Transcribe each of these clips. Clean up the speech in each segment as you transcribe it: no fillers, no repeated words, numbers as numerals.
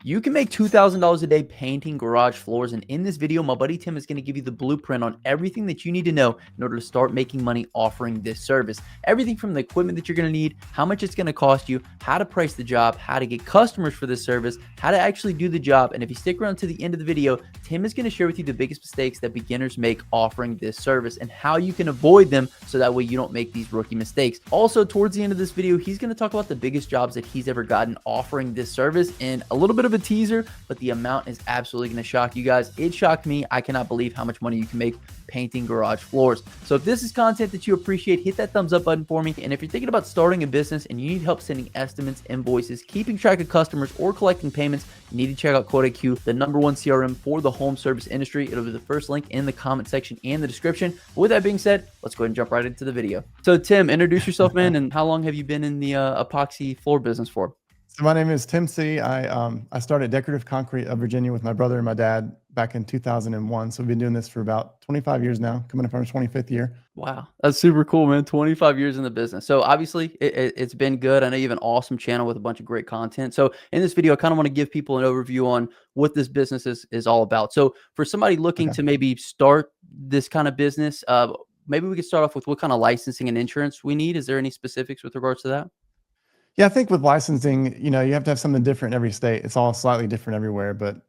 You can make $2,000 a day painting garage floors, and in this video, my buddy Tim is going to give you the blueprint on everything that you need to know in order to start making money offering this service. Everything from the equipment that you're going to need, how much it's going to cost you, how to price the job, how to get customers for this service, how to actually do the job. And if you stick around to the end of the video, Tim is going to share with you the biggest mistakes that beginners make offering this service and how you can avoid them so that way you don't make these rookie mistakes. Also, towards the end of this video, he's going to talk about the biggest jobs that he's ever gotten offering this service and a little bit of a teaser, but the amount is absolutely going to shock you guys. It shocked me. I cannot believe how much money you can make painting garage floors. So if this is content that you appreciate, hit that thumbs up button for me. And if you're thinking about starting a business and you need help sending estimates, invoices, keeping track of customers, or collecting payments, you need to check out QuoteIQ, the #1 CRM for the home service industry. It'll be the first link in the comment section and the description. But with that being said, let's go ahead and jump right into the video. So Tim, introduce yourself, man, and how long have you been in the epoxy floor business for? So my name is Tim C. I started Decorative Concrete of Virginia with my brother and my dad back in 2001. So we've been doing this for about 25 years now, coming up on our 25th year. Wow, that's super cool, man. 25 years in the business. So obviously it's been good. I know you have an awesome channel with a bunch of great content. So in this video, I kind of want to give people an overview on what this business is all about. So for somebody looking to maybe start this kind of business, maybe we could start off with what kind of licensing and insurance we need. Is there any specifics with regards to that? Yeah, I think with licensing, you have to have something different in every state. It's all slightly different everywhere, but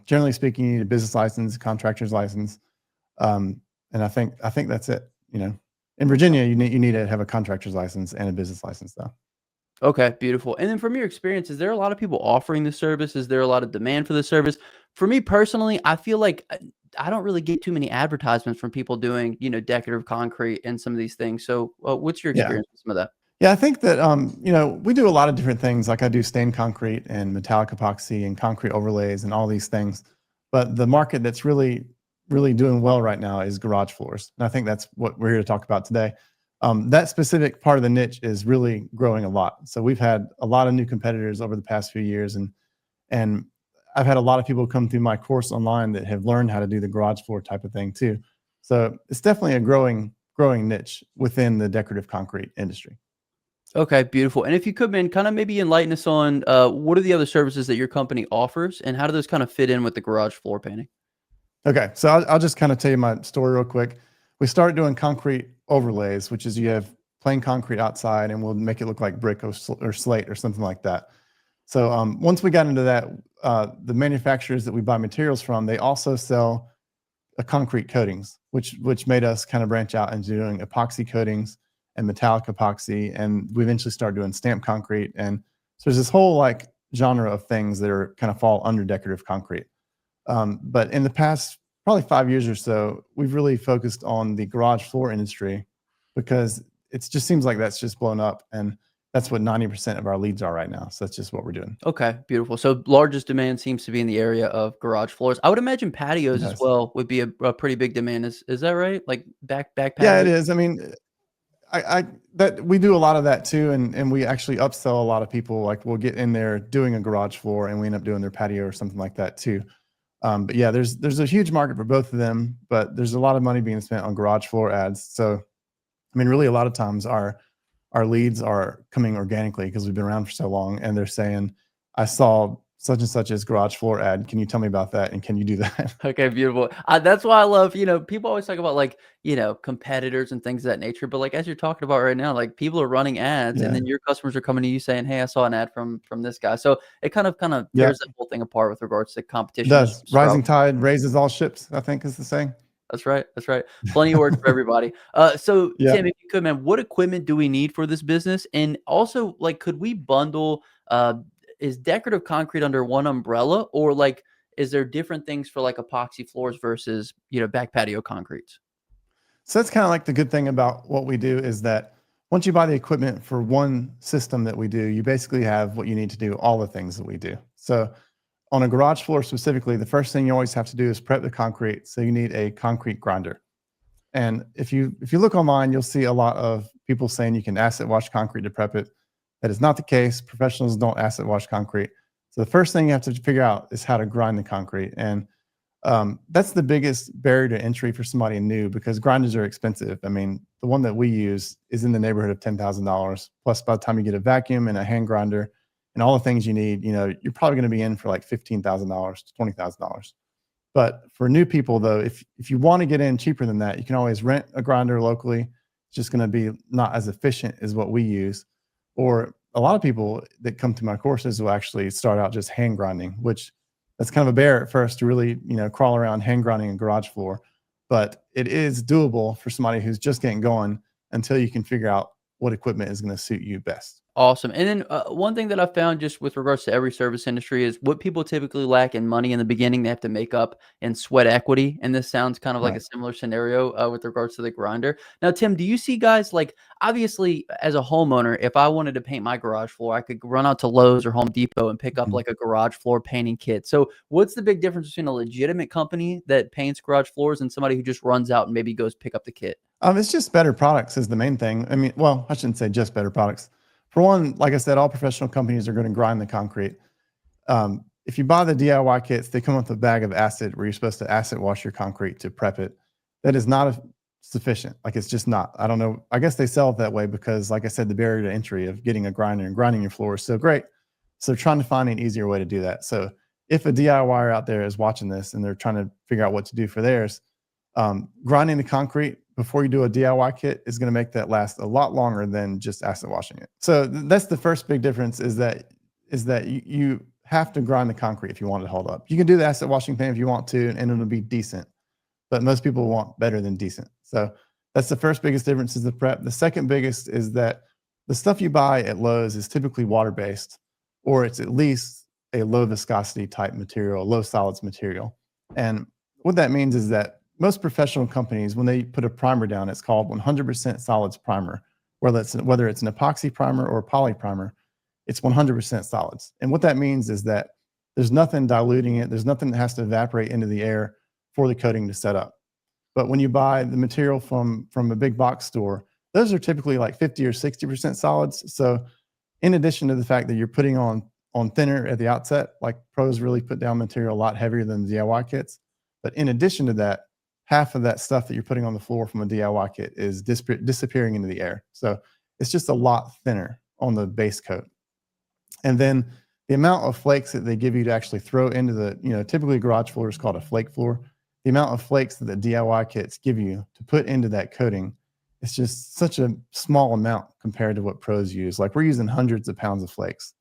generally speaking, you need a business license, contractor's license, and I think that's it. In Virginia, you need to have a contractor's license and a business license, though. Okay, beautiful. And then from your experience, is there a lot of people offering this service? Is there a lot of demand for the service? For me personally, I feel like I don't really get too many advertisements from people doing, decorative concrete and some of these things. So what's your Yeah. experience with some of that? Yeah, I think that we do a lot of different things. Like I do stained concrete and metallic epoxy and concrete overlays and all these things. But the market that's really doing well right now is garage floors. And I think that's what we're here to talk about today. That specific part of the niche is really growing a lot. So we've had a lot of new competitors over the past few years, and I've had a lot of people come through my course online that have learned how to do the garage floor type of thing too. So it's definitely a growing niche within the decorative concrete industry. Okay, beautiful. And if you could, man, kind of maybe enlighten us on what are the other services that your company offers and how do those kind of fit in with the garage floor painting? Okay, so I'll just kind of tell you my story real quick. We started doing concrete overlays, which is you have plain concrete outside and we'll make it look like brick or slate or something like that. So once we got into that, the manufacturers that we buy materials from, they also sell concrete coatings, which made us kind of branch out into doing epoxy coatings and metallic epoxy, and we eventually started doing stamped concrete. And so there's this whole like genre of things that are kind of fall under decorative concrete. But in the past probably 5 years or so, we've really focused on the garage floor industry because it just seems like that's just blown up, and that's what 90% of our leads are right now. So that's just what we're doing. Okay, beautiful. So largest demand seems to be in the area of garage floors. I would imagine patios as Yes. well would be a pretty big demand. Is that right? Like back Yeah, it patios? is. I mean, I that we do a lot of that too, and we actually upsell a lot of people. Like we'll get in there doing a garage floor, and we end up doing their patio or something like that too. But yeah, there's a huge market for both of them, but there's a lot of money being spent on garage floor ads. So, I mean, really, a lot of times our leads are coming organically because we've been around for so long, and they're saying, "I saw such and such's garage floor ad. Can you tell me about that? And can you do that?" Okay, beautiful. That's why I love, people always talk about like, competitors and things of that nature. But like as you're talking about right now, like people are running ads and Yeah. then your customers are coming to you saying, "Hey, I saw an ad from this guy." So it kind of Yeah. tears that whole thing apart with regards to It competition. does. Rising tide raises all ships, I think is the saying. That's right. That's right. Plenty of work for everybody. So Yeah. Tim, if you could, man, what equipment do we need for this business? And also, like, could we bundle? Is decorative concrete under one umbrella, or like, is there different things for like epoxy floors versus back patio concretes? So that's kind of like the good thing about what we do is that once you buy the equipment for one system that we do, you basically have what you need to do all the things that we do. So on a garage floor specifically, the first thing you always have to do is prep the concrete. So you need a concrete grinder. And if you look online, you'll see a lot of people saying you can acid wash concrete to prep it. That is not the case. Professionals don't acid wash concrete. So the first thing you have to figure out is how to grind the concrete. And that's the biggest barrier to entry for somebody new because grinders are expensive. I mean, the one that we use is in the neighborhood of $10,000. Plus, by the time you get a vacuum and a hand grinder, and all the things you need, you're probably going to be in for like $15,000 to $20,000. But for new people, though, if you want to get in cheaper than that, you can always rent a grinder locally. It's just going to be not as efficient as what we use. Or a lot of people that come to my courses will actually start out just hand grinding, which that's kind of a bear at first to really, crawl around hand grinding a garage floor. But it is doable for somebody who's just getting going until you can figure out what equipment is going to suit you best. Awesome. And then one thing that I found just with regards to every service industry is what people typically lack in money in the beginning, they have to make up in sweat equity. And this sounds kind of like a Right. similar scenario with regards to the grinder. Now, Tim, do you see guys like obviously as a homeowner, if I wanted to paint my garage floor, I could run out to Lowe's or Home Depot and pick up Mhm. like a garage floor painting kit. So, what's the big difference between a legitimate company that paints garage floors and somebody who just runs out and maybe goes pick up the kit? It's just better products is the main thing. I mean, well, I shouldn't say just better products. For one, like I said, all professional companies are going to grind the concrete. If you buy the DIY kits, they come with a bag of acid where you're supposed to acid wash your concrete to prep it. That is not sufficient. Like it's just not. I don't know. I guess they sell it that way because, like I said, the barrier to entry of getting a grinder and grinding your floor is so great. So trying to find an easier way to do that. So if a DIYer out there is watching this and they're trying to figure out what to do for theirs, grinding the concrete before you do a DIY kit is going to make that last a lot longer than just acid washing it. So that's the first big difference is that you have to grind the concrete if you want it to hold up. You can do the acid washing thing if you want to, and it'll be decent. But most people want better than decent. So that's the first biggest difference is the prep. The second biggest is that the stuff you buy at Lowe's is typically water-based, or it's at least a low viscosity type material, low solids material. And what that means is that most professional companies, when they put a primer down, it's called 100% solids primer, whether it's an epoxy primer or a poly primer, it's 100% solids. And what that means is that there's nothing diluting it. There's nothing that has to evaporate into the air for the coating to set up. But when you buy the material from a big box store, those are typically like 50 or 60% solids. So in addition to the fact that you're putting on thinner at the outset, like pros really put down material a lot heavier than the DIY kits. But in addition to that, half of that stuff that you're putting on the floor from a DIY kit is disappearing into the air. So it's just a lot thinner on the base coat. And then the amount of flakes that they give you to actually throw into typically a garage floor is called a flake floor. The amount of flakes that the DIY kits give you to put into that coating, it's just such a small amount compared to what pros use. Like we're using hundreds of pounds of flakes,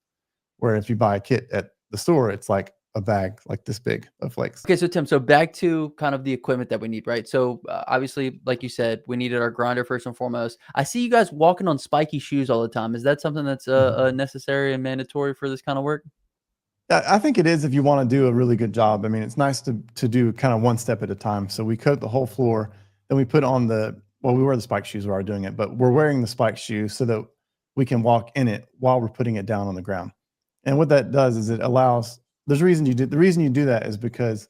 where if you buy a kit at the store, it's like a bag like this big of flakes. Okay, so Tim, so back to kind of the equipment that we need, right? So obviously, like you said, we needed our grinder first and foremost. I see you guys walking on spiky shoes all the time. Is that something that's Mhm. necessary and mandatory for this kind of work? I think it is if you want to do a really good job. I mean, it's nice to do kind of one step at a time. So we coat the whole floor, then we put on we wear the spike shoes while we're doing it, but we're wearing the spike shoes so that we can walk in it while we're putting it down on the ground. And what that does is it allows, the reason you do that is because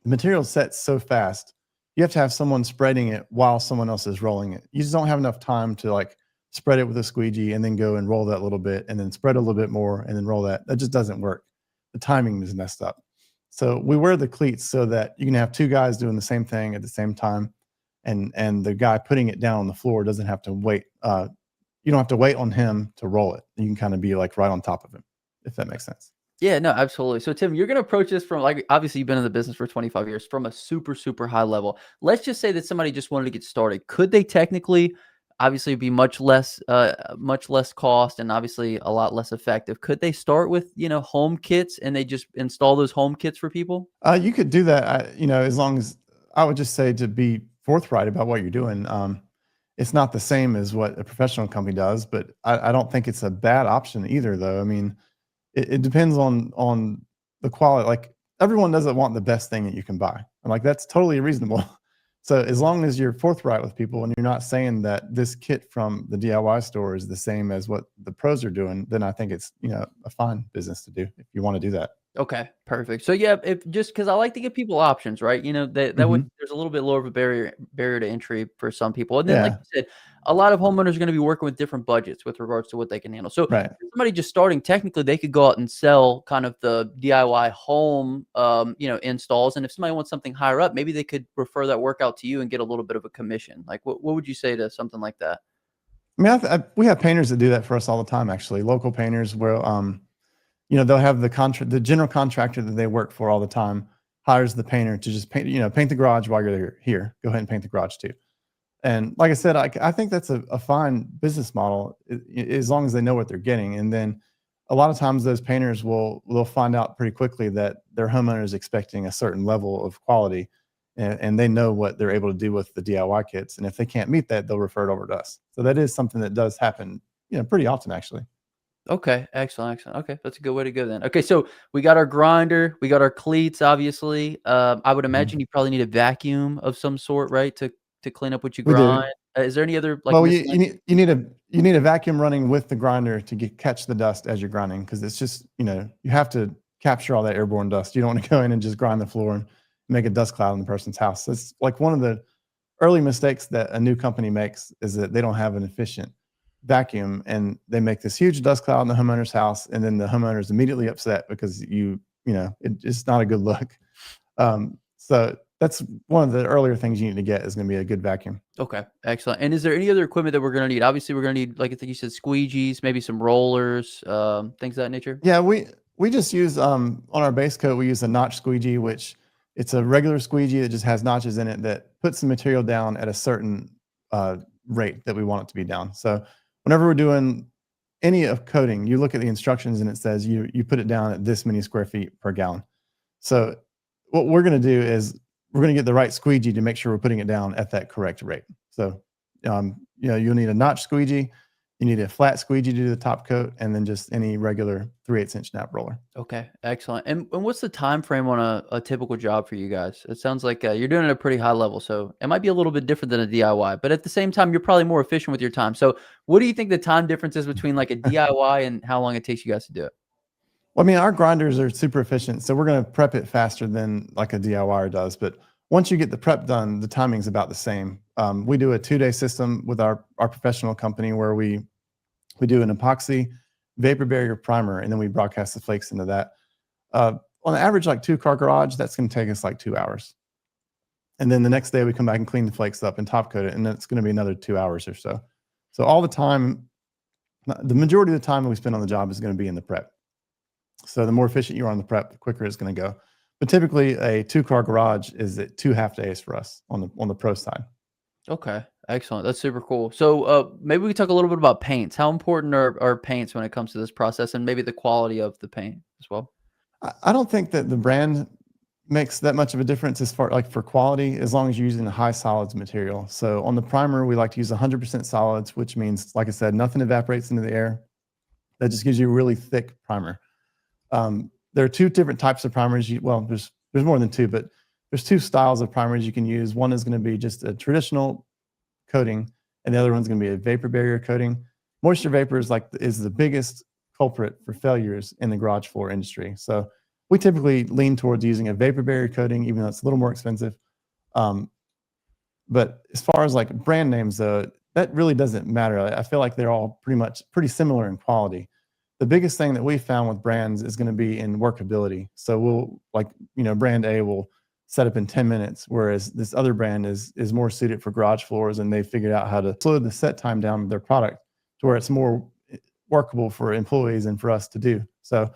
the material sets so fast. You have to have someone spreading it while someone else is rolling it. You just don't have enough time to like spread it with a squeegee and then go and roll that little bit and then spread a little bit more and then roll that. That just doesn't work. The timing is messed up. So we wear the cleats so that you can have two guys doing the same thing at the same time, and the guy putting it down on the floor doesn't have to wait. You don't have to wait on him to roll it. You can kind of be like right on top of him, if that makes sense. Yeah, no, absolutely. So Tim, you're going to approach this from like obviously you've been in the business for 25 years from a super super high level. Let's just say that somebody just wanted to get started. Could they technically obviously be much less cost and obviously a lot less effective. Could they start with, home kits and they just install those home kits for people? You could do that, as long as I would just say to be forthright about what you're doing. It's not the same as what a professional company does, but I don't think it's a bad option either, though. I mean, it depends on the quality. Like everyone doesn't want the best thing that you can buy, and like that's totally reasonable. So as long as you're forthright with people and you're not saying that this kit from the DIY store is the same as what the pros are doing, then I think it's a fine business to do if you want to do that. Okay, perfect. So yeah, if just because I like to give people options, right? That way Hmm. there's a little bit lower of a barrier to entry for some people. And then, like Yeah, you said, a lot of homeowners are going to be working with different budgets with regards to what they can handle. So right. for somebody just starting, technically, they could go out and sell kind of the DIY home, installs. And if somebody wants something higher up, maybe they could refer that work out to you and get a little bit of a commission. Like, what would you say to something like that? I mean, we have painters that do that for us all the time, actually. Local painters where, they'll have the general contractor that they work for all the time hires the painter to just paint the garage while you're here. Go ahead and paint the garage too. And like I said, I think that's a fine business model as long as they know what they're getting. And then a lot of times those painters they'll find out pretty quickly that their homeowner is expecting a certain level of quality, and they know what they're able to do with the DIY kits. And if they can't meet that, they'll refer it over to us. So that is something that does happen, pretty often actually. Okay, excellent, excellent. Okay, that's a good way to go then. Okay, so we got our grinder, we got our cleats, obviously. I would Mhm. imagine you probably need a vacuum of some sort, right, to clean up what you We grind. do. Is there any other like Well, miscellaneous? you need a vacuum running with the grinder to catch the dust as you're grinding, because it's just, you have to capture all that airborne dust. You don't want to go in and just grind the floor and make a dust cloud in the person's house. It's like one of the early mistakes that a new company makes is that they don't have an efficient vacuum, and they make this huge dust cloud in the homeowner's house, and then the homeowner is immediately upset because it's not a good look. So that's one of the earlier things you need to get is going to be a good vacuum. Okay, excellent. And is there any other equipment that we're gonna need? Obviously, we're gonna need, like I think you said, squeegees, maybe some rollers, things of that nature? Yeah, we just use on our base coat we use a notch squeegee, which it's a regular squeegee that just has notches in it that puts the material down at a certain uh, rate that we want it to be down. So whenever we're doing any of coating, you look at the instructions and it says you put it down at this many square feet per gallon. So what we're going to do is we're going to get the right squeegee to make sure we're putting it down at that correct rate. So you'll need a notch squeegee, you need a flat squeegee to do the top coat, and then just any regular 3/8" nap roller. Okay, excellent. And what's the time frame on a typical job for you guys? It sounds like you're doing it at a pretty high level, so it might be a little bit different than a DIY, but at the same time, you're probably more efficient with your time. So, what do you think the time difference is between like a DIY and how long it takes you guys to do it? Well, I mean, our grinders are super efficient, so we're going to prep it faster than like a DIYer does. But once you get the prep done, the timing's about the same. We do a 2-day system with our professional company where we do an epoxy vapor barrier primer, and then we broadcast the flakes into that. On average, like 2-car garage, that's going to take us like 2 hours. And then the next day we come back and clean the flakes up and top coat it, and that's going to be another 2 hours or so. So all the time, the majority of the time that we spend on the job is going to be in the prep. So the more efficient you are on the prep, the quicker it's going to go. But typically, a 2-car garage is at 2 half days for us on the pro side. Okay, excellent. That's super cool. So, maybe we talk a little bit about paints. How important are paints when it comes to this process, and maybe the quality of the paint as well? I don't think that the brand makes that much of a difference as far like for quality, as long as you're using a high solids material. So on the primer, we like to use 100% solids, which means, like I said, nothing evaporates into the air. That just gives you a really thick primer. There are two different types of primers. Well, there's more than two, but there's two styles of primers you can use. One is going to be just a traditional coating, and the other one's going to be a vapor barrier coating. Moisture vapor is the biggest culprit for failures in the garage floor industry. So we typically lean towards using a vapor barrier coating, even though it's a little more expensive. Um, but as far as like brand names, though, that really doesn't matter. I feel like they're all pretty similar in quality. The biggest thing that we found with brands is going to be in workability. So we'll brand A will set up in 10 minutes, whereas this other brand is more suited for garage floors, and they figured out how to slow the set time down of their product to where it's more workable for employees and for us to do. So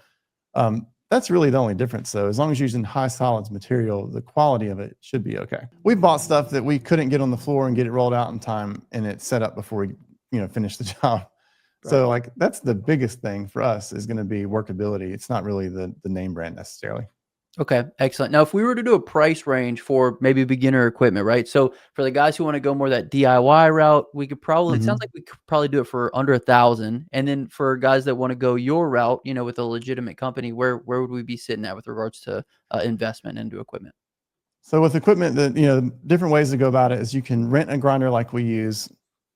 that's really the only difference. So as long as you're using high solids material, the quality of it should be okay. We bought stuff that we couldn't get on the floor and get it rolled out in time, and it's set up before we finish the job. Right. So like that's the biggest thing for us is going to be workability. It's not really the name brand necessarily. Okay, excellent. Now, if we were to do a price range for maybe beginner equipment, right? So for the guys who want to go more that DIY route, we could probably, it sounds like we could probably do it for under 1,000. And then for guys that want to go your route, with a legitimate company, where would we be sitting at with regards to investment into equipment? So with equipment, the different ways to go about it is you can rent a grinder like we use,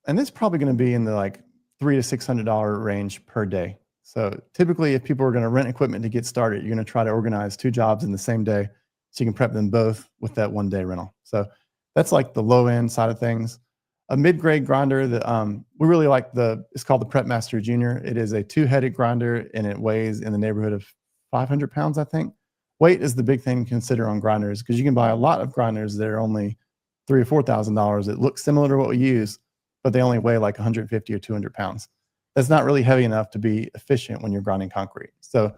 and it's probably going to be in the like $300 to $600 range per day. So typically, if people are going to rent equipment to get started, you're going to try to organize 2 jobs in the same day, so you can prep them both with that 1-day rental. So that's like the low end side of things. A mid-grade grinder that we really like it's called the Prep Master Junior. It is a 2-headed grinder, and it weighs in the neighborhood of 500 pounds, I think. Weight is the big thing to consider on grinders, because you can buy a lot of grinders that are only $3,000 or $4,000 that look similar to what we use, but they only weigh like 150 or 200 pounds. That's not really heavy enough to be efficient when you're grinding concrete. So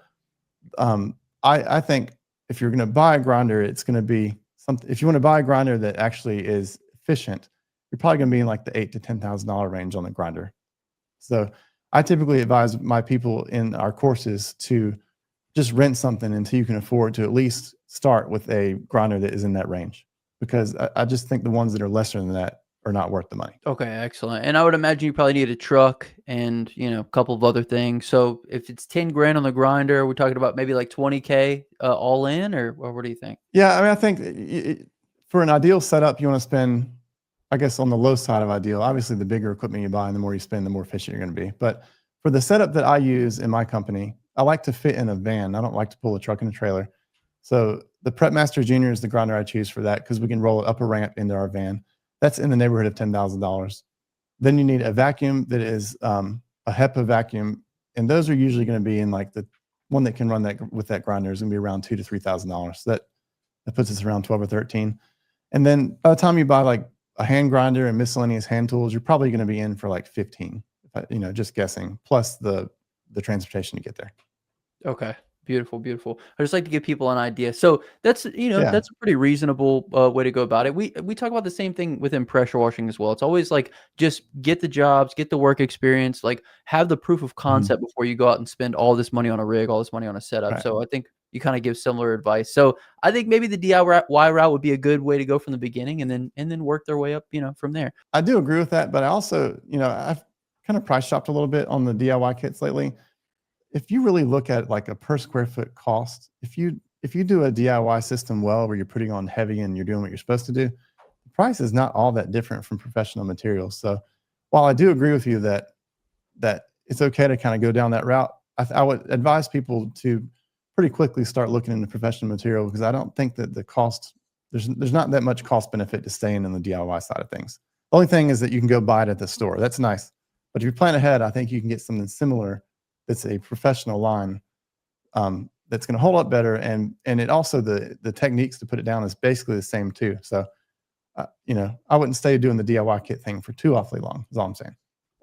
I think if you're going to buy a grinder, it's going to be something. If you want to buy a grinder that actually is efficient, you're probably going to be in like the $8,000 to $10,000 range on the grinder. So I typically advise my people in our courses to just rent something until you can afford to at least start with a grinder that is in that range, because I just think the ones that are lesser than that are not worth the money. Okay, excellent. And I would imagine you probably need a truck and, a couple of other things. So if it's 10 grand on the grinder, we're talking about maybe like 20K all in, or what do you think? Yeah, I mean, I think for an ideal setup, you want to spend, I guess, on the low side of ideal. Obviously, the bigger equipment you buy and the more you spend, the more efficient you're going to be. But for the setup that I use in my company, I like to fit in a van. I don't like to pull a truck and a trailer. So the Prep Master Junior is the grinder I choose for that, because we can roll it up a ramp into our van. That's in the neighborhood of $10,000. Then you need a vacuum that is a HEPA vacuum, and those are usually going to be in like the one that can run that with that grinder is going to be around $2,000 to $3,000. So that puts us around 12 or 13. And then by the time you buy like a hand grinder and miscellaneous hand tools, you're probably going to be in for like 15, just guessing, plus the transportation to get there. Okay. Beautiful, beautiful. I just like to give people an idea. So that's, Yeah. that's a pretty reasonable way to go about it. We talk about the same thing within pressure washing as well. It's always like, just get the jobs, get the work experience, like have the proof of Mhm. concept before you go out and spend all this money on a rig, all this money on a setup. Right. So I think you kind of give similar advice. So I think maybe the DIY route would be a good way to go from the beginning, and then work their way up, from there. I do agree with that, but I also, I've kind of price shopped a little bit on the DIY kits lately. If you really look at like a per square foot cost, if you do a DIY system well, where you're putting on heavy and you're doing what you're supposed to do, the price is not all that different from professional materials. So while I do agree with you that it's okay to kind of go down that route, I would advise people to pretty quickly start looking into professional material, because I don't think that the cost, there's not that much cost benefit to staying in the DIY side of things. The only thing is that you can go buy it at the store. That's nice. But if you plan ahead, I think you can get something similar that's a professional line, that's going to hold up better, and it also, the techniques to put it down is basically the same too. So I wouldn't stay doing the DIY kit thing for too awfully long, is all I'm saying.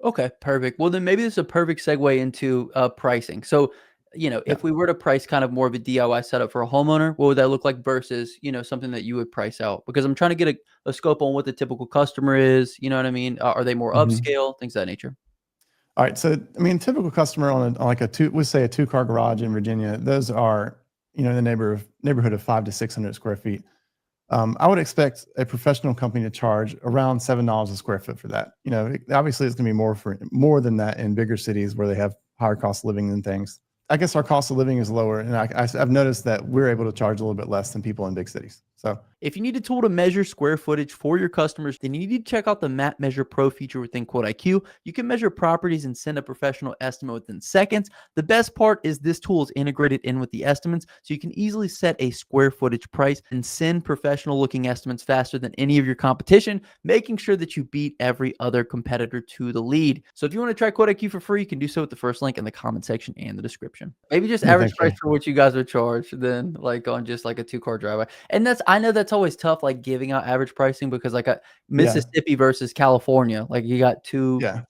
Okay, perfect. Well, then maybe this is a perfect segue into pricing. So, Yeah. if we were to price kind of more of a DIY setup for a homeowner, what would that look like versus, something that you would price out? Because I'm trying to get a scope on what the typical customer is. You know what I mean? Are they more Mhm. upscale, things of that nature? All right. So, I mean, typical customer on like we say a 2-car garage in Virginia, those are, in the neighborhood of 500 to 600 square feet. I would expect a professional company to charge around $7 a square foot for that. Obviously it's going to be more than that in bigger cities where they have higher cost of living and things. I guess our cost of living is lower, and I've noticed that we're able to charge a little bit less than people in big cities. So If you need a tool to measure square footage for your customers, then you need to check out the Map Measure Pro feature within Quote IQ. You can measure properties and send a professional estimate within seconds. The best part is this tool is integrated in with the estimates, so you can easily set a square footage price and send professional looking estimates faster than any of your competition, making sure that you beat every other competitor to the lead. So if you want to try Quote IQ for free, you can do so with the first link in the comment section and the description. Maybe just yeah, average thanks, price Jay. for what you guys would charge, then like on just like a 2-car driveway. And I know that's always tough, like giving out average pricing, because like Yeah, Mississippi versus California, like you got two yeah,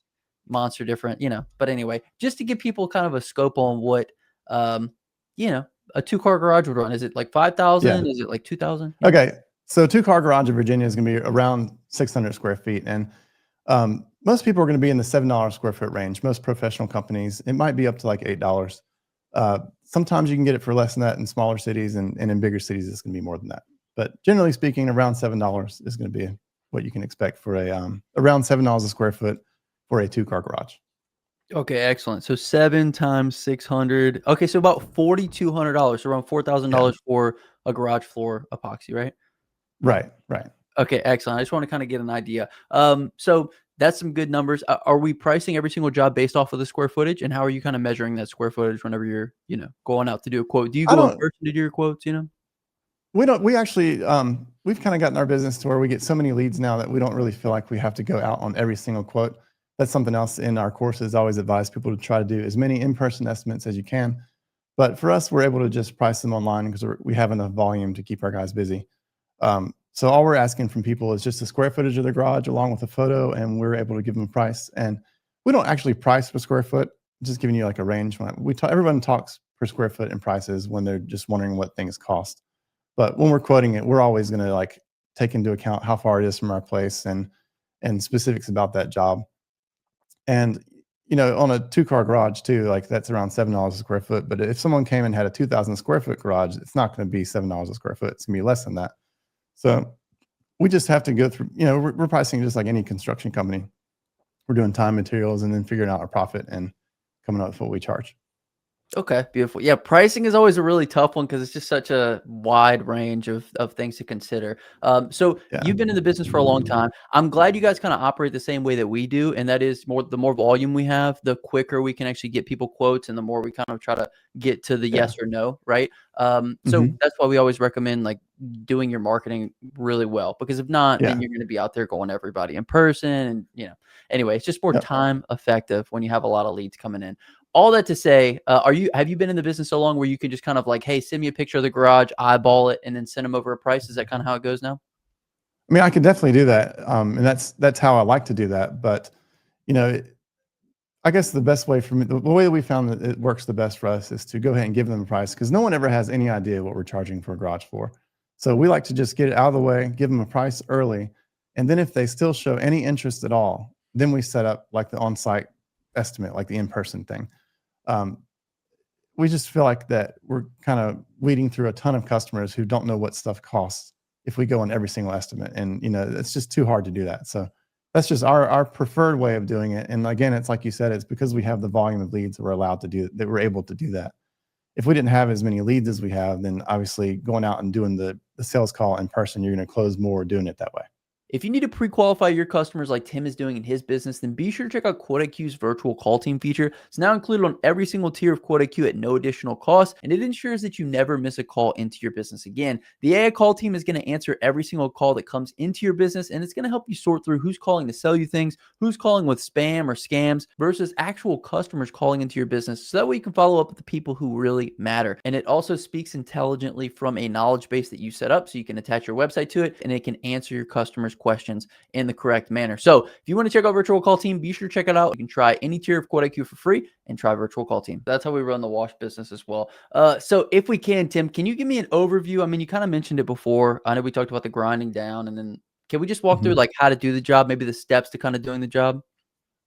monster different, but anyway, just to give people kind of a scope on what, um, you know, a 2-car garage would run. Is it like yeah. 5,000? Is it like 2,000? Okay. So 2-car garage in Virginia is going to be around 600 square feet, and most people are going to be in the $7 square foot range. Most professional companies, it might be up to like $8. Sometimes you can get it for less than that in smaller cities, and in bigger cities, it's going to be more than that. But generally speaking, around $7 is going to be what you can expect for around $7 a square foot for a 2-car garage. Okay, excellent. So 7 times 600. Okay, so about $4,200, so around Yeah. $4,000 for a garage floor epoxy, right? Right. Right. Okay, excellent. I just want to kind of get an idea. So that's some good numbers. Are we pricing every single job based off of the square footage? And how are you kind of measuring that square footage whenever you're, going out to do a quote? Do you I go in don't. person to do your quotes? We don't. We actually. We've kind of gotten our business to where we get so many leads now that we don't really feel like we have to go out on every single quote. That's something else in our courses. I always advise people to try to do as many in-person estimates as you can. But for us, we're able to just price them online because we have enough volume to keep our guys busy. So all we're asking from people is just the square footage of the garage along with a photo, and we're able to give them a price. And we don't actually price per square foot, just giving you like a range. Everyone talks per square foot in prices when they're just wondering what things cost. But when we're quoting it, we're always going to like take into account how far it is from our place and specifics about that job. And on a 2-car garage too, like that's around $7 a square foot. But if someone came and had a 2,000 square foot garage, it's not going to be $7 a square foot. It's going to be less than that. So we just have to go through, we're pricing just like any construction company. We're doing time, materials, and then figuring out our profit and coming up with what we charge. Okay, beautiful. Yeah, pricing is always a really tough one because it's just such a wide range of things to consider. So Yeah. you've been in the business for a long time. I'm glad you guys kind of operate the same way that we do, and that is the more volume we have, the quicker we can actually get people quotes, and the more we kind of try to get to the Yeah. yes or no, right? So Mhm. that's why we always recommend like doing your marketing really well, because if not, then Yeah. you're going to be out there going to everybody in person, and anyway, it's just more Yep. time effective when you have a lot of leads coming in. All that to say, have you been in the business so long where you can just kind of like, hey, send me a picture of the garage, eyeball it, and then send them over a price? Is that kind of how it goes now? I mean, I can definitely do that, and that's how I like to do that. But you know, I guess the best way for me, the way that we found that it works the best for us is to go ahead and give them a price because no one ever has any idea what we're charging for a garage floor. So we like to just get it out of the way, give them a price early, and then if they still show any interest at all, then we set up like the on-site estimate, like the in-person thing. Um, we just feel like that we're kind of weeding through a ton of customers who don't know what stuff costs if we go on every single estimate, and it's just too hard to do that. So that's just our preferred way of doing it. And again, it's like you said, it's because we have the volume of leads that we're allowed to do that, we're able to do that. If we didn't have as many leads as we have, then obviously going out and doing the sales call in person, you're going to close more doing it that way. If you need to pre-qualify your customers like Tim is doing in his business, then be sure to check out QuoteIQ's virtual call team feature. It's now included on every single tier of QuoteIQ at no additional cost, and it ensures that you never miss a call into your business again. The AI call team is going to answer every single call that comes into your business, and it's going to help you sort through who's calling to sell you things, who's calling with spam or scams versus actual customers calling into your business, so that way you can follow up with the people who really matter. And it also speaks intelligently from a knowledge base that you set up, so you can attach your website to it, and it can answer your customers' questions in the correct manner. So if you want to check out Virtual Call Team, be sure to check it out. You can try any tier of QuoteIQ for free and try Virtual Call Team. That's how we run the wash business as well. So if we can, Tim, can you give me an overview? I mean, you kind of mentioned it before. I know we talked about the grinding down, and then can we just walk through Mhm. like how to do the job, maybe the steps to kind of doing the job?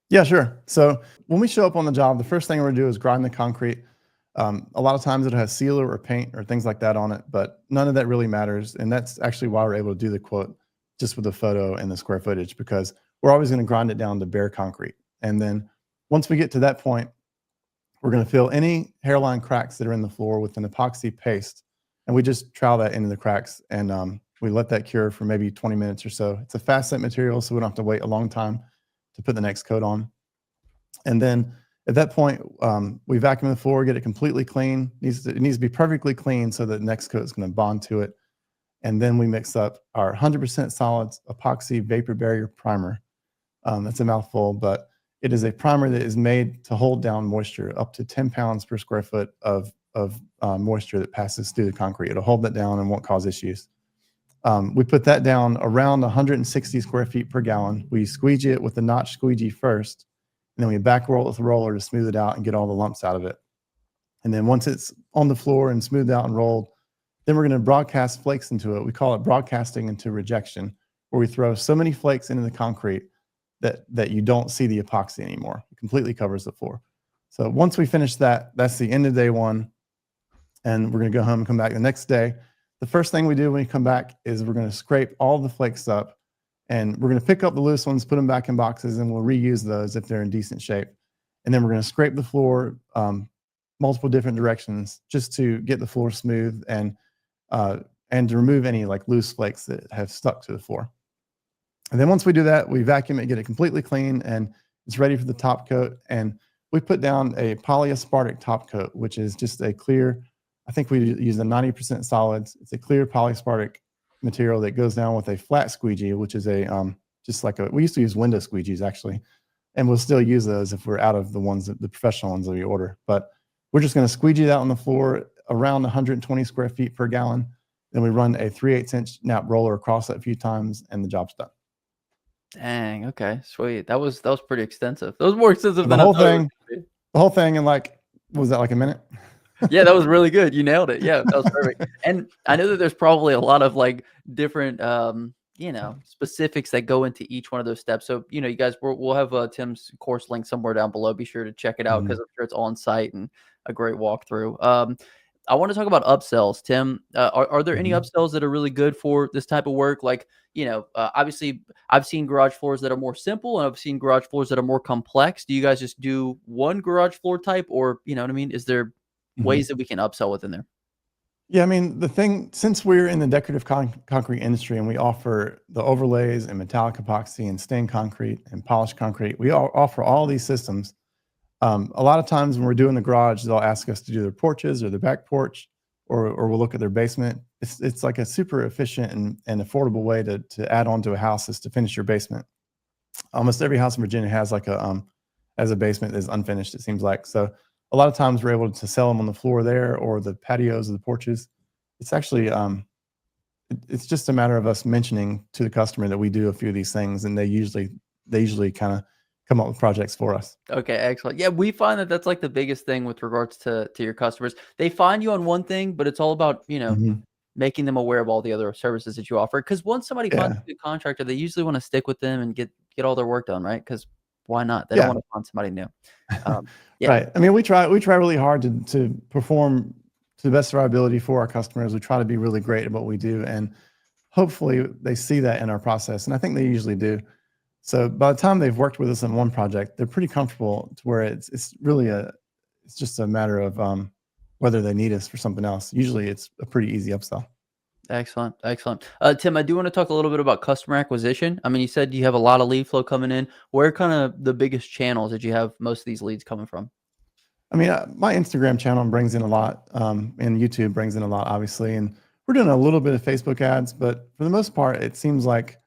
Yeah, sure. So when we show up on the job, the first thing we're gonna do is grind the concrete. A lot of times it has sealer or paint or things like that on it, but none of that really matters. And that's actually why we're able to do the quote just with the photo and the square footage, because we're always going to grind it down to bare concrete. And then once we get to that point, we're going to fill any hairline cracks that are in the floor with an epoxy paste. And we just trowel that into the cracks, and we let that cure for maybe 20 minutes or so. It's a fast set material, so we don't have to wait a long time to put the next coat on. And then at that point, we vacuum the floor, get it completely clean. It needs to be perfectly clean so that the next coat is going to bond to it. And then we mix up our 100% solids epoxy vapor barrier primer. That's a mouthful, but it is a primer that is made to hold down moisture up to 10 pounds per square foot of moisture that passes through the concrete. It'll hold that down and won't cause issues. We put that down around 160 square feet per gallon. We squeegee it with the notch squeegee first, and then we back roll it with a roller to smooth it out and get all the lumps out of it. And then once it's on the floor and smoothed out and rolled, then we're going to broadcast flakes into it. We call it broadcasting into rejection, where we throw so many flakes into the concrete that you don't see the epoxy anymore. It completely covers the floor. So once we finish that, that's the end of day one. And we're going to go home and come back the next day. The first thing we do when we come back is we're going to scrape all the flakes up, and we're going to pick up the loose ones, put them back in boxes, and we'll reuse those if they're in decent shape. And then we're going to scrape the floor multiple different directions just to get the floor smooth and to remove any like loose flakes that have stuck to the floor. And then once we do that, we vacuum it, get it completely clean, and it's ready for the top coat. And we put down a polyaspartic top coat, which is just a clear, I think we use a 90% solids. It's a clear polyaspartic material that goes down with a flat squeegee, which is a just like we used to use window squeegees actually, and we'll still use those if we're out of the professional ones that we order. But we're just going to squeegee that on the floor around 120 square feet per gallon. Then we run a 3/8" nap roller across that a few times, and the job's done. Dang. Okay. Sweet. That was pretty extensive. That was more extensive And the than I whole thought it was thing, gonna be. the whole thing in like, what was that, like a minute? Yeah, that was really good. You nailed it. Yeah, that was perfect. And I know that there's probably a lot of like different, specifics that go into each one of those steps. So, you guys, we'll have Tim's course link somewhere down below. Be sure to check it out because Mhm, I'm sure it's on site and a great walkthrough. I want to talk about upsells, Tim. Are there any mhm. upsells that are really good for this type of work? Like, obviously, I've seen garage floors that are more simple, and I've seen garage floors that are more complex. Do you guys just do one garage floor type, or you know what I mean? Is there Mhm. ways that we can upsell within there? Yeah, I mean, the thing, since we're in the decorative concrete industry and we offer the overlays and metallic epoxy and stained concrete and polished concrete, we offer all these systems. A lot of times when we're doing the garage, they'll ask us to do their porches or their back porch, or we'll look at their basement. It's like a super efficient and affordable way to add on to a house is to finish your basement. Almost every house in Virginia has like a basement that's unfinished, it seems like. So a lot of times we're able to sell them on the floor there or the patios or the porches. It's actually it's just a matter of us mentioning to the customer that we do a few of these things, and they usually kind of come up with projects for us. Okay, excellent. Yeah, we find that that's like the biggest thing with regards to your customers. They find you on one thing, but it's all about, Mhm. making them aware of all the other services that you offer. Because once somebody finds Yeah, a good contractor, they usually want to stick with them and get all their work done, right? Because why not? They don't yeah. want to find somebody new. Yeah. Right. I mean, we try really hard to perform to the best of our ability for our customers. We try to be really great at what we do, and hopefully they see that in our process, and I think they usually do. So by the time they've worked with us on one project, they're pretty comfortable to where it's really it's just a matter of whether they need us for something else. Usually, it's a pretty easy upsell. Excellent, excellent. Tim, I do want to talk a little bit about customer acquisition. I mean, you said you have a lot of lead flow coming in. Where kind of the biggest channels that you have most of these leads coming from? I mean, my Instagram channel brings in a lot, and YouTube brings in a lot, obviously, and we're doing a little bit of Facebook ads, but for the most part, uh, it seems like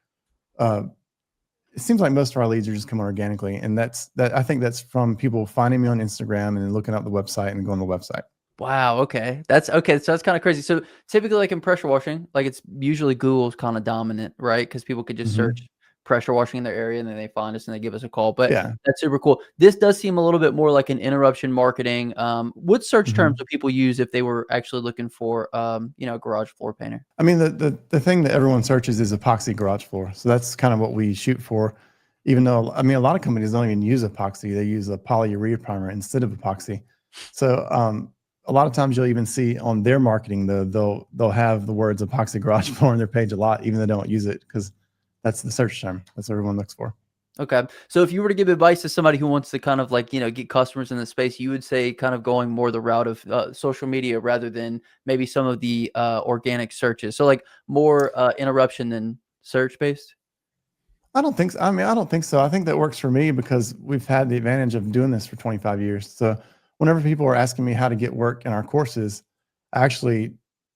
most of our leads are just coming organically, and I think that's from people finding me on Instagram and then looking up the website and going to the website. Wow, okay. That's okay, so that's kinda crazy. So, typically, like, in pressure washing, like, it's usually Google's kinda dominant, right? Because people could just Mhm. search pressure washing in their area, and then they find us, and they give us a call, but Yeah. that's super cool. This does seem a little bit more like an interruption marketing. What search terms Mhm. would people use if they were actually looking for, a garage floor painter? I mean, the thing that everyone searches is epoxy garage floor, so that's kind of what we shoot for. Even though, I mean, a lot of companies don't even use epoxy; they use a polyurea primer instead of epoxy. So, a lot of times you'll even see on their marketing, they'll have the words epoxy garage floor on their page a lot, even though they don't use it because that's the search term. That's what everyone looks for. Okay. So if you were to give advice to somebody who wants to kind of like, get customers in the space, you would say kind of going more the route of social media rather than maybe some of the organic searches. So like more interruption than search based. I don't think so. I mean, I don't think so. I think that works for me because we've had the advantage of doing this for 25 years. So whenever people are asking me how to get work in our courses, actually,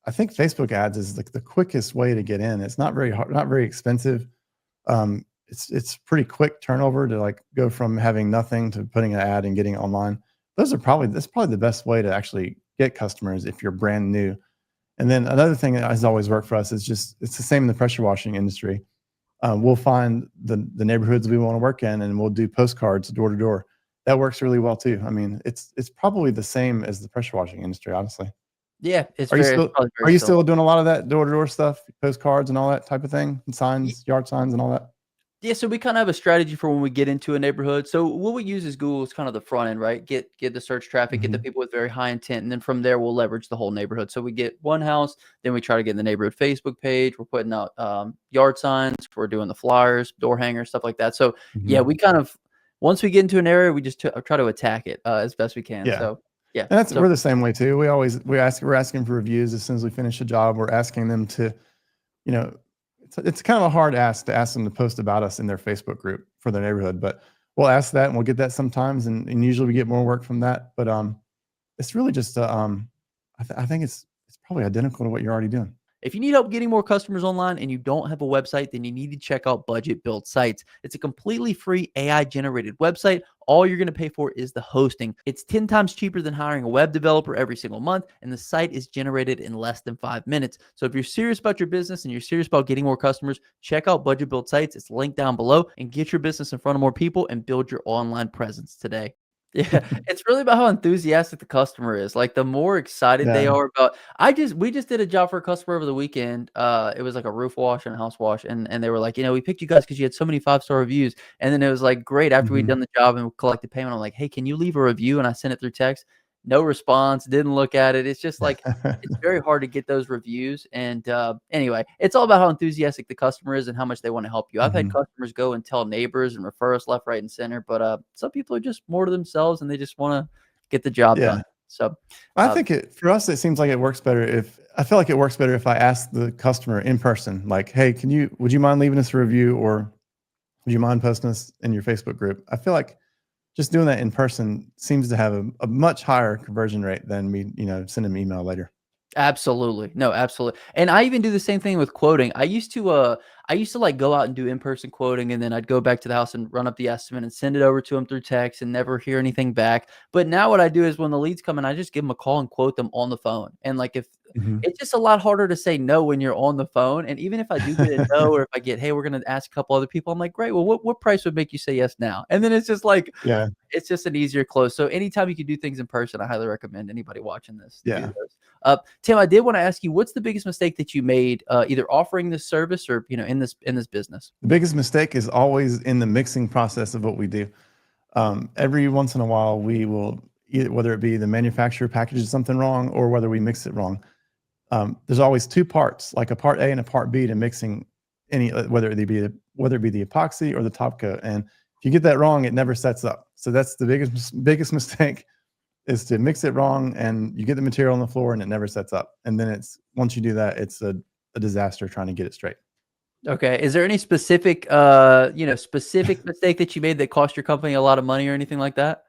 I think Facebook ads is like the quickest way to get in. It's not very hard, not very expensive. It's pretty quick turnover to like go from having nothing to putting an ad and getting it online. That's probably the best way to actually get customers if you're brand new. And then another thing that has always worked for us is just it's the same in the pressure washing industry. We'll find the neighborhoods we want to work in, and we'll do postcards door to door. That works really well too. I mean, it's probably the same as the pressure washing industry, honestly. Yeah, it's Are you very, it's still probably are very you similar. still doing a lot of that door to door stuff, postcards and all that type of thing, and signs, yard signs, and all that? Yeah, so we kind of have a strategy for when we get into a neighborhood. So what we use is Google is kind of the front end, right? Get the search traffic, get the Hmm. people with very high intent, and then from there we'll leverage the whole neighborhood. So we get one house, then we try to get in the neighborhood Facebook page. We're putting out yard signs, we're doing the flyers, door hangers, stuff like that. So yeah, Hmm. we kind of once we get into an area, we just try to attack it as best we can. Yeah, So yeah, and that's so we're the same way too. We're asking for reviews as soon as we finish a job. We're asking them to, you know, it's kind of a hard ask to ask them to post about us in their Facebook group for their neighborhood, but we'll ask that and we'll get that sometimes, and usually we get more work from that. But it's really just I think it's probably identical to what you're already doing. if you need help getting more customers online and you don't have a website, then you need to check out Budget Built Sites. It's a completely free AI generated website. all you're going to pay for is the hosting. It's 10 times cheaper than hiring a web developer every single month, and the site is generated in less than 5 minutes. So if you're serious about your business and you're serious about getting more customers, check out Budget Built Sites. It's linked down below, and get your business in front of more people and build your online presence today. Yeah, it's really about how enthusiastic the customer is. Like, the more excited they Yeah. are about we just did a job for a customer over the weekend. It was like a roof wash and a house wash, and they were like, we picked you guys because you had so many 5-star reviews. And then it was like, great, after we'd Mhm. done the job and collected payment, I'm like, hey, can you leave a review? And I sent it through text. No response, didn't look at it. It's just like, it's very hard to get those reviews. And anyway, it's all about how enthusiastic the customer is and how much they want to help you. I've had Mhm. customers go and tell neighbors and refer us left, right, and center, but some people are just more to themselves and they just want to get the job Yeah. done. So I uh, think for us, it seems like it works better if I feel like it works better if I ask the customer in person, like, "Hey, would you mind leaving us a review, or would you mind posting us in your Facebook group?" I feel like just doing that in person seems to have a much higher conversion rate than me, send an email later. Absolutely. No, absolutely. And I even do the same thing with quoting. I used to like go out and do in-person quoting, and then I'd go back to the house and run up the estimate and send it over to them through text and never hear anything back. But now what I do is when the leads come in, I just give them a call and quote them on the phone. And like, if Mhm. it's just a lot harder to say no when you're on the phone. And even if I do get a no, or if I get, hey, we're gonna ask a couple other people, I'm like, great, well, what price would make you say yes now? And then it's just like, Yeah, it's just an easier close. So anytime you can do things in person, I highly recommend anybody watching this do yeah. those. Tim, I did want to ask you, what's the biggest mistake that you made, either offering this service or in this business? The biggest mistake is always in the mixing process of what we do. Every once in a while, we will either, whether it be the manufacturer packages something wrong or whether we mix it wrong. There's always two parts, like a part A and a part B to mixing any, whether it be the epoxy or the top coat. And if you get that wrong, it never sets up. So that's the biggest mistake, is to mix it wrong and you get the material on the floor and it never sets up. And then once you do that, it's a disaster trying to get it straight. Okay. Is there any specific mistake that you made that cost your company a lot of money or anything like that?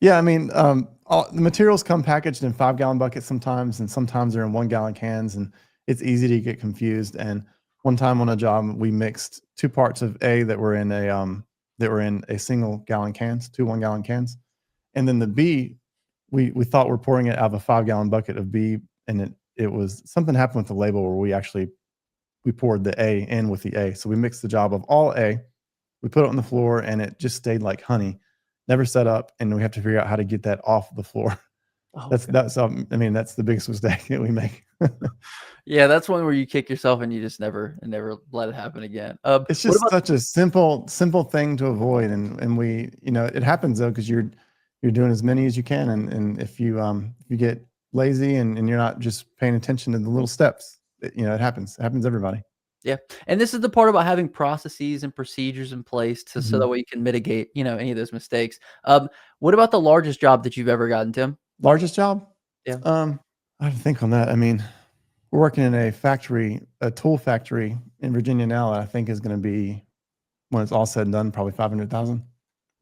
Yeah, I mean, the materials come packaged in 5-gallon buckets sometimes, and sometimes they're in 1-gallon cans, and it's easy to get confused. And one time on a job, we mixed two parts of A that were in a single gallon cans, two 1-gallon cans, and then the B, we thought we're pouring it out of a 5-gallon bucket of B, and it was something happened with the label where we poured the A in with the A, so we mixed the job of all A. We put it on the floor and it just stayed like honey, never set up, and we have to figure out how to get that off the floor. Oh, That's the biggest mistake that we make. yeah, that's one where you kick yourself and you just never let it happen again. It's What just about such a simple thing to avoid, and we, it happens though because you're doing as many as you can, and if you get lazy and you're not just paying attention to the little steps, it happens. It happens to everybody. Yeah, and this is the part about having processes and procedures in place so that Mhm. way you can mitigate, any of those mistakes. What about the largest job that you've ever gotten, Tim? Largest job? Yeah. Um, I have to think on that. I mean, we're working in a tool factory in Virginia now that I think is going to be, when it's all said and done, probably 500,000.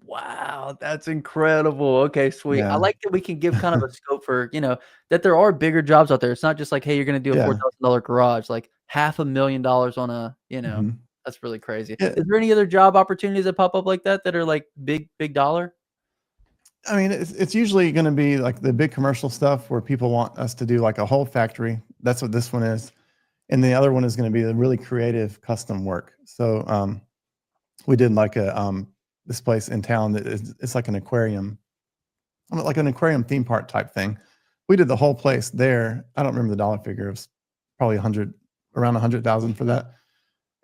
Wow, that's incredible. Okay, sweet. I Yeah. like that we can give kind of a scope for, that there are bigger jobs out there. It's not just like, hey, you're gonna do a Yeah. $4,000 garage, like $500,000 on Mhm. that's really crazy. Yeah. Is there any other job opportunities that pop up like that are like big dollar? I mean, it's usually going to be like the big commercial stuff where people want us to do like a whole factory. That's what this one is. And the other one is going to be the really creative custom work. So we did like this place in town that it's like an aquarium, like an aquarium theme park type thing. We did the whole place there. I don't remember the dollar figure. It was probably around 100,000 for that.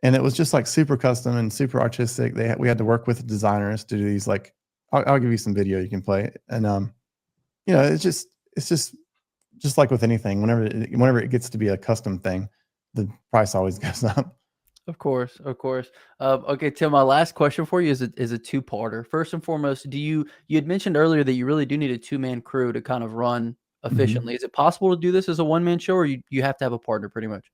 And it was just like super custom and super artistic. We had to work with designers to do these, like, I'll give you some video you can play. And it's just like with anything. Whenever it gets to be a custom thing, the price always goes up. Of course, of course. Okay, Tim, my last question for you is a two-parter. First and foremost, you had mentioned earlier that you really do need a two-man crew to kind of run Mhm. efficiently. Is it possible to do this as a one-man show, or you have to have a partner pretty much?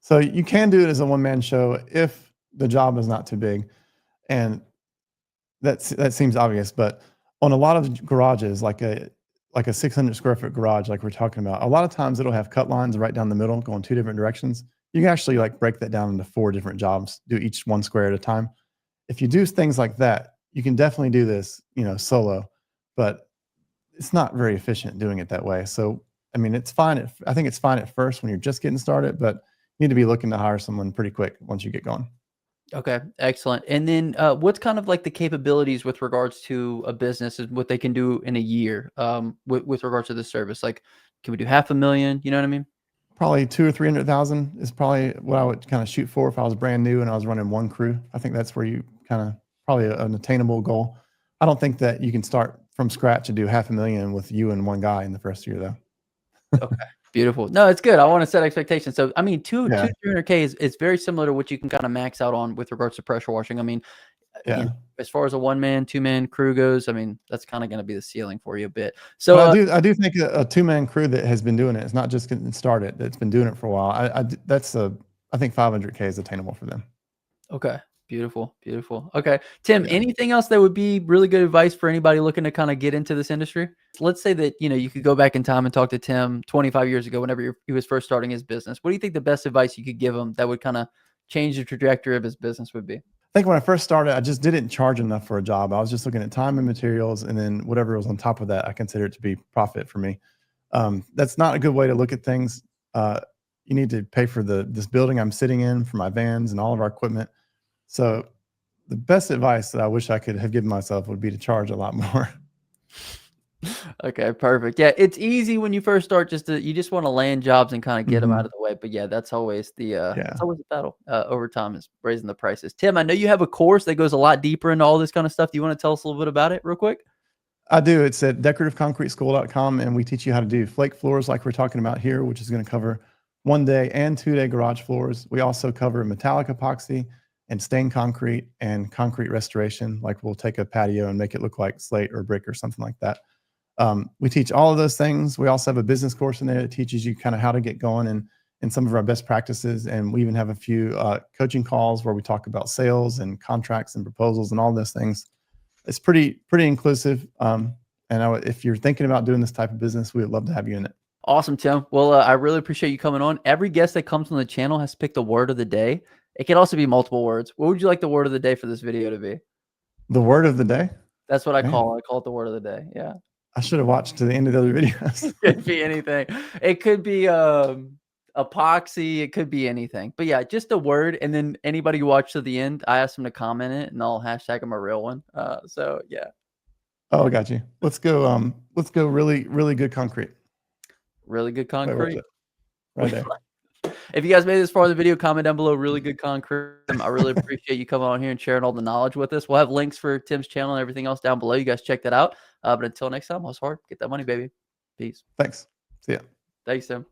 So you can do it as a one man show if the job is not too big, and that seems obvious. But on a lot of garages, like a 600 square foot garage, like we're talking about, a lot of times it'll have cut lines right down the middle, going two different directions. You can actually like break that down into 4 different jobs, do each one square at a time. If you do things like that, you can definitely do this, solo, but it's not very efficient doing it that way. So, I mean, it's fine. I think it's fine at first when you're just getting started, but you need to be looking to hire someone pretty quick once you get going. Okay, excellent. And then, what's kind of like the capabilities with regards to a business and what they can do in a year, with regards to the service? Like, can we do 500,000? You know what I mean? Probably 2 or 300,000 is probably what I would kind of shoot for if I was brand new and I was running one crew. I think that's where you kind of probably an attainable goal. I don't think that you can start from scratch and do 500,000 with you and one guy in the first year, though. Okay, beautiful. No, it's good. I want to set expectations. So, I mean, two Yeah, to 300K is very similar to what you can kind of max out on with regards to pressure washing. I mean, yeah. as far as a 1-man, 2-man crew goes, I mean, that's kind of going to be the ceiling for you a bit. But So, I do think a two-man crew that has been doing it, it's not just getting started, that's been doing it for a while. I think 500K is attainable for them. okay. Beautiful. Beautiful. Okay. Tim, Yeah. anything else that would be really good advice for anybody looking to kind of get into this industry? Let's say that, you could go back in time and talk to Tim 25 years ago, whenever he was first starting his business. What do you think the best advice you could give him that would kind of change the trajectory of his business would be? I think when I first started, I just didn't charge enough for a job. I was just looking at time and materials, and then whatever was on top of that, I consider it to be profit for me. That's not a good way to look at things. You need to pay for this building I'm sitting in, for my vans and all of our equipment. So the best advice that I wish I could have given myself would be to charge a lot more. Okay, perfect. Yeah, it's easy when you first start you just want to land jobs and kind of get them out Hmm. of the way. But yeah, that's always Yeah, it's always a battle over time is raising the prices. Tim, I know you have a course that goes a lot deeper into all this kind of stuff. Do you want to tell us a little bit about it real quick? I do. It's at decorativeconcreteschool.com, and we teach you how to do flake floors like we're talking about here, which is going to cover 1-day and 2-day garage floors. We also cover metallic epoxy and stained concrete and concrete restoration. Like we'll take a patio and make it look like slate or brick or something like that. We teach all of those things. We also have a business course in there that teaches you kind of how to get going and some of our best practices. And we even have a few coaching calls where we talk about sales and contracts and proposals and all those things. It's pretty inclusive. If you're thinking about doing this type of business, we would love to have you in it. Awesome, Tim. Well, I really appreciate you coming on. Every guest that comes on the channel has to pick the word of the day. It can also be multiple words. What would you like the word of the day for this video to be? The word of the day, That's what I man. call it. I call it the word of the day. Yeah. I should have watched to the end of the other videos. It could be anything. It could be epoxy. It could be anything. But yeah, just a word. And then anybody who watched to the end, I ask them to comment it and I'll hashtag them a real one. So yeah. Oh, I got you. Let's go. Let's go. Really, really good concrete. Really good Wait, where's concrete. it? Right there. If you guys made it this far in the video, comment down below. Really good concrete. I really appreciate you coming on here and sharing all the knowledge with us. We'll have links for Tim's channel and everything else down below. You guys check that out. But until next time, hustle hard. Get that money, baby. Peace. Thanks. See ya. Thanks, Tim.